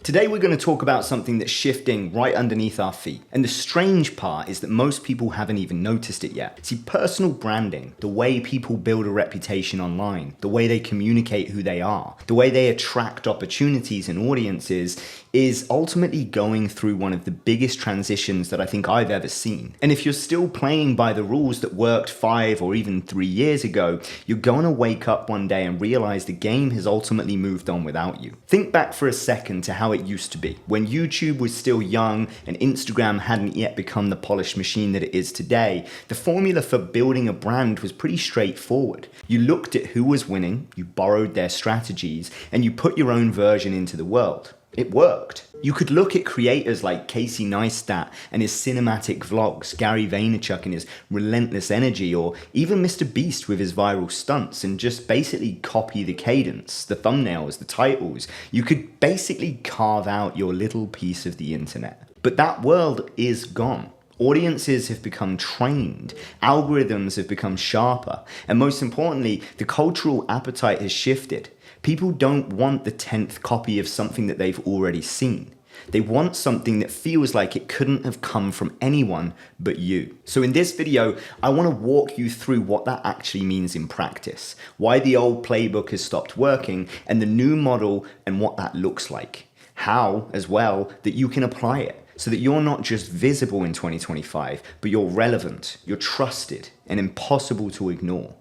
Today we're going to talk about something that's shifting right underneath our feet. And the strange part is that most people haven't even noticed it yet. See, personal branding, the way people build a reputation online, the way they communicate who they are, the way they attract opportunities and audiences is ultimately going through one of the biggest transitions that I think I've ever seen. And if you're still playing by the rules that worked 5 or even 3 years ago, you're going to wake up one day and realize the game has ultimately moved on without you. Think back for a second to how it used to be. When YouTube was still young and Instagram hadn't yet become the polished machine that it is today, the formula for building a brand was pretty straightforward. You looked at who was winning, you borrowed their strategies, and you put your own version into the world. It worked. You could look at creators like Casey Neistat and his cinematic vlogs, Gary Vaynerchuk and his relentless energy, or even Mr. Beast with his viral stunts, and just basically copy the cadence, the thumbnails, the titles. You could basically carve out your little piece of the internet. But that world is gone. Audiences have become trained, algorithms have become sharper, and most importantly, the cultural appetite has shifted. People don't want the 10th copy of something that they've already seen. They want something that feels like it couldn't have come from anyone but you. So in this video, I want to walk you through what that actually means in practice, why the old playbook has stopped working, and the new model and what that looks like. How, as well, that you can apply it so that you're not just visible in 2025, but you're relevant, you're trusted, and impossible to ignore.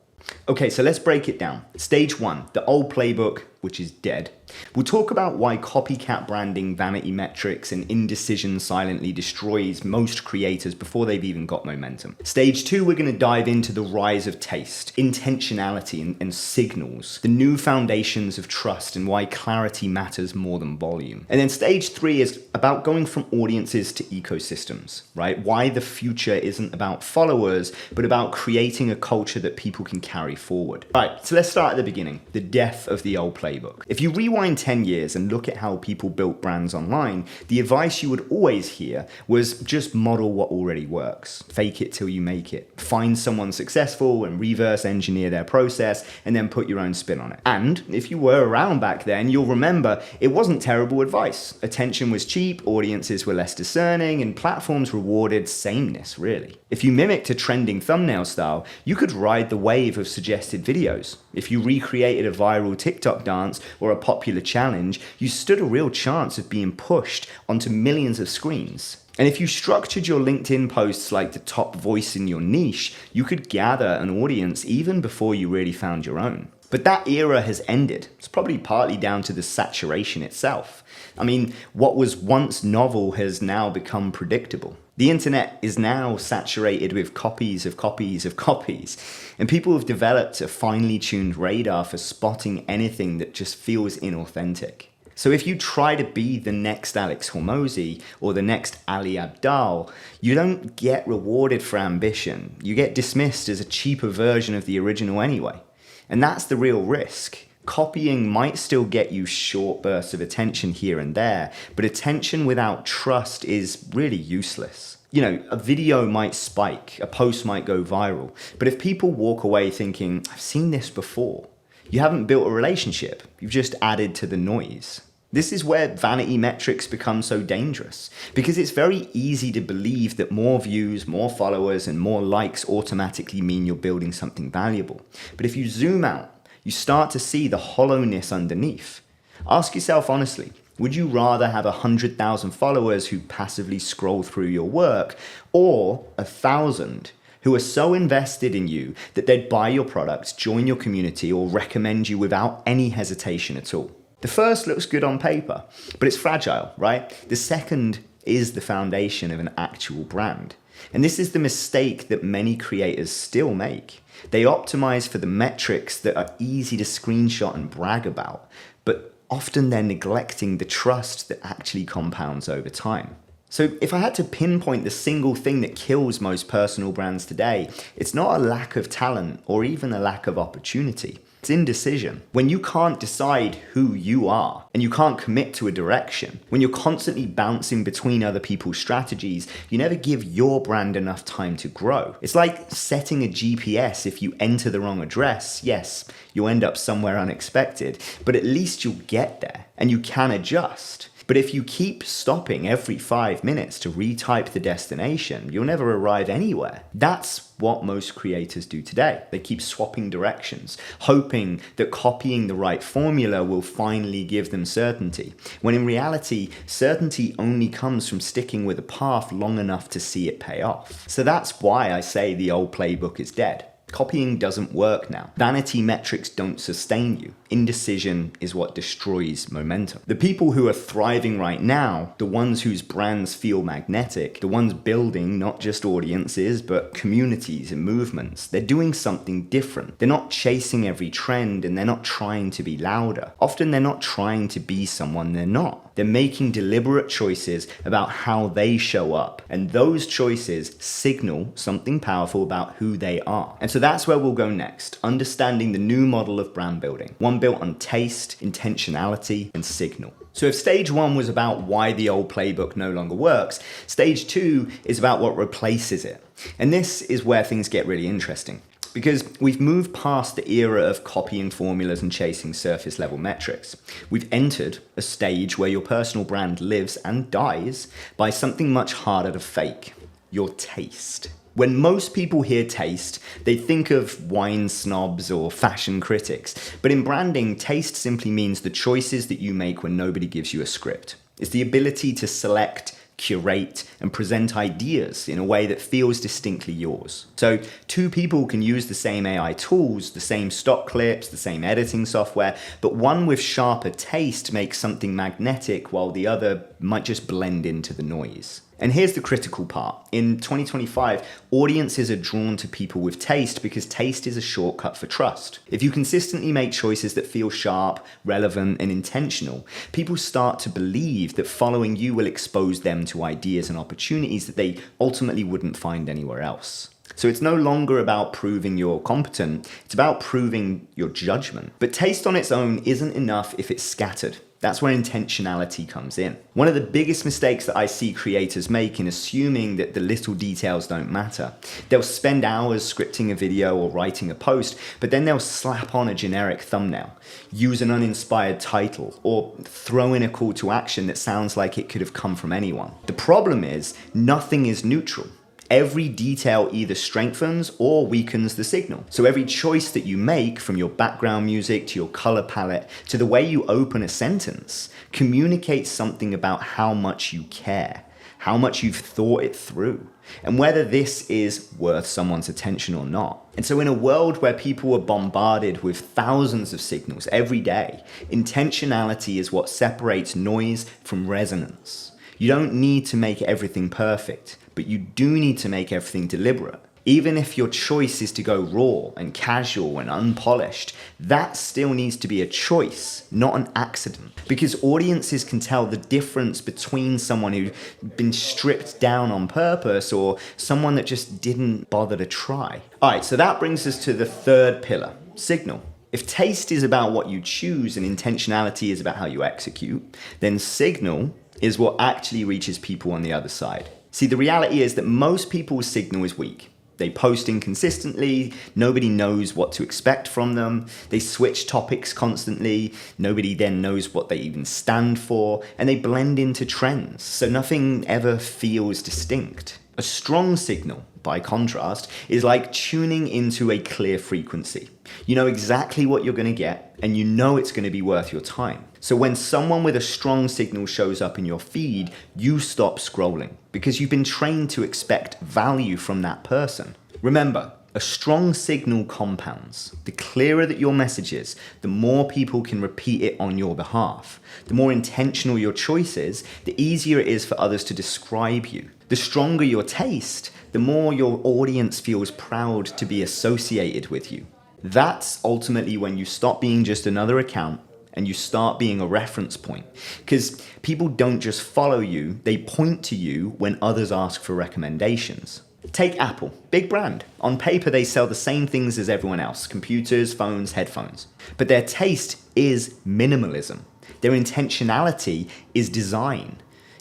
Okay, so let's break it down. Stage 1, the old playbook, which is dead. We'll talk about why copycat branding, vanity metrics, and indecision silently destroys most creators before they've even got momentum. Stage 2, we're going to dive into the rise of taste, intentionality, and signals, the new foundations of trust, and why clarity matters more than volume. And then stage 3 is about going from audiences to ecosystems, right? Why the future isn't about followers, but about creating a culture that people can carry forward. All right, so let's start at the beginning, the death of the old playbook. If you rewind 10 years and look at how people built brands online, the advice you would always hear was just model what already works. Fake it till you make it. Find someone successful and reverse engineer their process and then put your own spin on it. And if you were around back then, you'll remember it wasn't terrible advice. Attention was cheap, audiences were less discerning, and platforms rewarded sameness, really. If you mimicked a trending thumbnail style, you could ride the wave of suggested videos. If you recreated a viral TikTok dance or a popular challenge, you stood a real chance of being pushed onto millions of screens. And if you structured your LinkedIn posts like the top voice in your niche, you could gather an audience even before you really found your own. But that era has ended. It's probably partly down to the saturation itself. I mean, what was once novel has now become predictable. The internet is now saturated with copies of copies of copies, and people have developed a finely tuned radar for spotting anything that just feels inauthentic. So if you try to be the next Alex Hormozi or the next Ali Abdaal, you don't get rewarded for ambition. You get dismissed as a cheaper version of the original anyway. And that's the real risk. Copying might still get you short bursts of attention here and there, but attention without trust is really useless. You know, a video might spike, a post might go viral, but if people walk away thinking, I've seen this before, you haven't built a relationship, you've just added to the noise. This is where vanity metrics become so dangerous, because it's very easy to believe that more views, more followers, and more likes automatically mean you're building something valuable. But if you zoom out, you start to see the hollowness underneath. Ask yourself honestly, would you rather have 100,000 followers who passively scroll through your work, or 1,000 who are so invested in you that they'd buy your products, join your community, or recommend you without any hesitation at all? The first looks good on paper, but it's fragile, right? The second is the foundation of an actual brand. And this is the mistake that many creators still make. They optimize for the metrics that are easy to screenshot and brag about, but often they're neglecting the trust that actually compounds over time. So if I had to pinpoint the single thing that kills most personal brands today, it's not a lack of talent or even a lack of opportunity. It's indecision. When you can't decide who you are and you can't commit to a direction, when you're constantly bouncing between other people's strategies, you never give your brand enough time to grow. It's like setting a GPS. If you enter the wrong address, yes, you'll end up somewhere unexpected, but at least you'll get there and you can adjust. But if you keep stopping every 5 minutes to retype the destination, you'll never arrive anywhere. That's what most creators do today. They keep swapping directions, hoping that copying the right formula will finally give them certainty, when in reality, certainty only comes from sticking with a path long enough to see it pay off. So that's why I say the old playbook is dead. Copying doesn't work now. Vanity metrics don't sustain you. Indecision is what destroys momentum. The people who are thriving right now, the ones whose brands feel magnetic, the ones building not just audiences, but communities and movements, they're doing something different. They're not chasing every trend and they're not trying to be louder. Often they're not trying to be someone they're not. They're making deliberate choices about how they show up. And those choices signal something powerful about who they are. And so that's where we'll go next, understanding the new model of brand building, one built on taste, intentionality, and signal. So if stage 1 was about why the old playbook no longer works, stage 2 is about what replaces it. And this is where things get really interesting, because we've moved past the era of copying formulas and chasing surface level metrics. We've entered a stage where your personal brand lives and dies by something much harder to fake: your taste. When most people hear taste, they think of wine snobs or fashion critics. But in branding, taste simply means the choices that you make when nobody gives you a script. It's the ability to select, curate, and present ideas in a way that feels distinctly yours. So 2 people can use the same AI tools, the same stock clips, the same editing software, but one with sharper taste makes something magnetic while the other might just blend into the noise. And here's the critical part. In 2025, audiences are drawn to people with taste because taste is a shortcut for trust. If you consistently make choices that feel sharp, relevant, and intentional, people start to believe that following you will expose them to ideas and opportunities that they ultimately wouldn't find anywhere else. So it's no longer about proving you're competent, it's about proving your judgment. But taste on its own isn't enough if it's scattered. That's where intentionality comes in. One of the biggest mistakes that I see creators make in assuming that the little details don't matter. They'll spend hours scripting a video or writing a post, but then they'll slap on a generic thumbnail, use an uninspired title, or throw in a call to action that sounds like it could have come from anyone. The problem is, nothing is neutral. Every detail either strengthens or weakens the signal. So every choice that you make, from your background music to your color palette to the way you open a sentence, communicates something about how much you care, how much you've thought it through, and whether this is worth someone's attention or not. And so in a world where people are bombarded with thousands of signals every day, intentionality is what separates noise from resonance. You don't need to make everything perfect, but you do need to make everything deliberate. Even if your choice is to go raw and casual and unpolished, that still needs to be a choice, not an accident. Because audiences can tell the difference between someone who's been stripped down on purpose or someone that just didn't bother to try. All right, so that brings us to the third pillar, signal. If taste is about what you choose and intentionality is about how you execute, then signal is what actually reaches people on the other side. See, the reality is that most people's signal is weak. They post inconsistently, nobody knows what to expect from them, they switch topics constantly, nobody then knows what they even stand for, and they blend into trends, so nothing ever feels distinct. A strong signal, by contrast, is like tuning into a clear frequency. You know exactly what you're going to get, and you know it's going to be worth your time. So when someone with a strong signal shows up in your feed, you stop scrolling, because you've been trained to expect value from that person. Remember, a strong signal compounds. The clearer that your message is, the more people can repeat it on your behalf. The more intentional your choice is, the easier it is for others to describe you. The stronger your taste, the more your audience feels proud to be associated with you. That's ultimately when you stop being just another account and you start being a reference point. Because people don't just follow you, they point to you when others ask for recommendations. Take Apple, big brand. On paper, they sell the same things as everyone else: computers, phones, headphones. But their taste is minimalism. Their intentionality is design.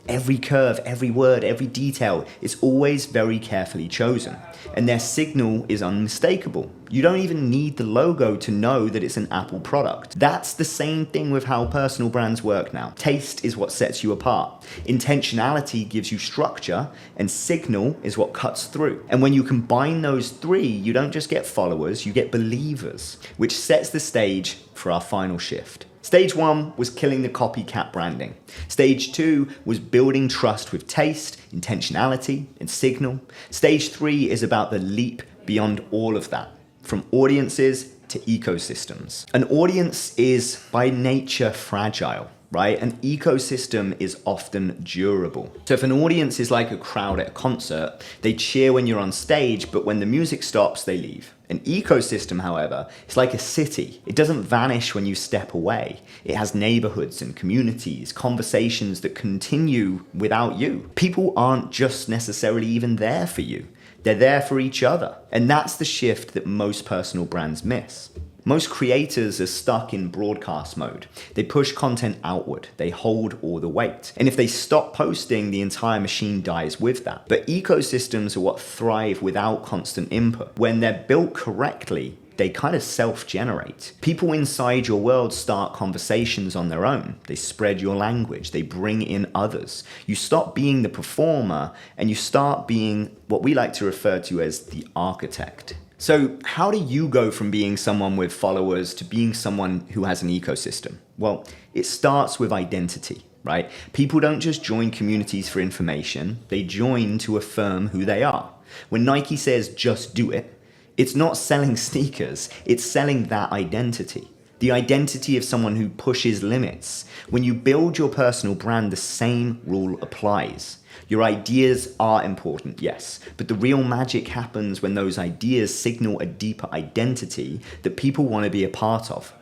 Every curve, every word, every detail is always very carefully chosen, and their signal is unmistakable. You don't even need the logo to know that it's an Apple product. That's the same thing with how personal brands work now. Taste is what sets you apart. Intentionality gives you structure, and signal is what cuts through. And when you combine those three, you don't just get followers, you get believers, which sets the stage for our final shift. Stage 1 was killing the copycat branding. Stage 2 was building trust with taste, intentionality, and signal. Stage 3 is about the leap beyond all of that, from audiences to ecosystems. An audience is by nature fragile, right? An ecosystem is often durable. So if an audience is like a crowd at a concert, they cheer when you're on stage, but when the music stops, they leave. An ecosystem, however, is like a city. It doesn't vanish when you step away. It has neighborhoods and communities, conversations that continue without you. People aren't just necessarily even there for you. They're there for each other. And that's the shift that most personal brands miss. Most creators are stuck in broadcast mode. They push content outward. They hold all the weight. And if they stop posting, the entire machine dies with that. But ecosystems are what thrive without constant input. When they're built correctly, they kind of self-generate. People inside your world start conversations on their own. They spread your language. They bring in others. You stop being the performer and you start being what we like to refer to as the architect. So how do you go from being someone with followers to being someone who has an ecosystem? Well, it starts with identity, right? People don't just join communities for information. They join to affirm who they are. When Nike says, just do it, it's not selling sneakers, it's selling that identity. The identity of someone who pushes limits. When you build your personal brand, the same rule applies. Your ideas are important, yes, but the real magic happens when those ideas signal a deeper identity that people want to be a part of.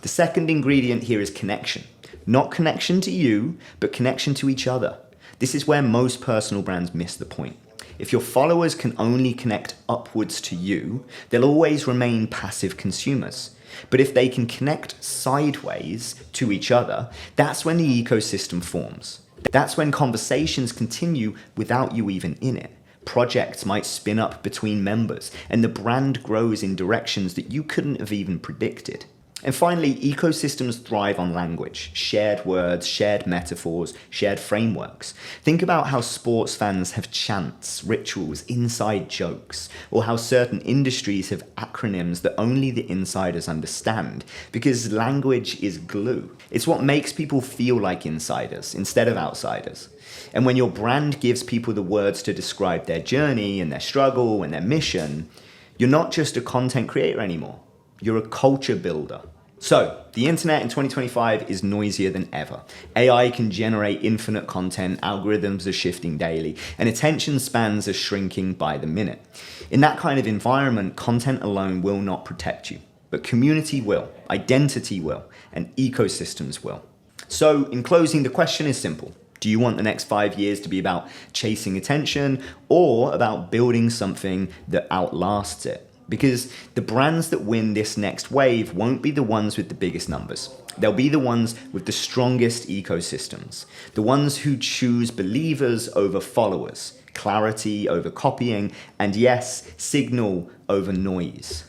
The second ingredient here is connection. Not connection to you, but connection to each other. This is where most personal brands miss the point. If your followers can only connect upwards to you, they'll always remain passive consumers. But if they can connect sideways to each other, that's when the ecosystem forms. That's when conversations continue without you even in it. Projects might spin up between members, and the brand grows in directions that you couldn't have even predicted. And finally, ecosystems thrive on language, shared words, shared metaphors, shared frameworks. Think about how sports fans have chants, rituals, inside jokes, or how certain industries have acronyms that only the insiders understand, because language is glue. It's what makes people feel like insiders instead of outsiders. And when your brand gives people the words to describe their journey and their struggle and their mission, you're not just a content creator anymore. You're a culture builder. So, the internet in 2025 is noisier than ever. AI can generate infinite content, algorithms are shifting daily, and attention spans are shrinking by the minute. In that kind of environment, content alone will not protect you, but community will, identity will, and ecosystems will. So, in closing, the question is simple. Do you want the next 5 years to be about chasing attention or about building something that outlasts it? Because the brands that win this next wave won't be the ones with the biggest numbers. They'll be the ones with the strongest ecosystems. The ones who choose believers over followers, clarity over copying, and yes, signal over noise.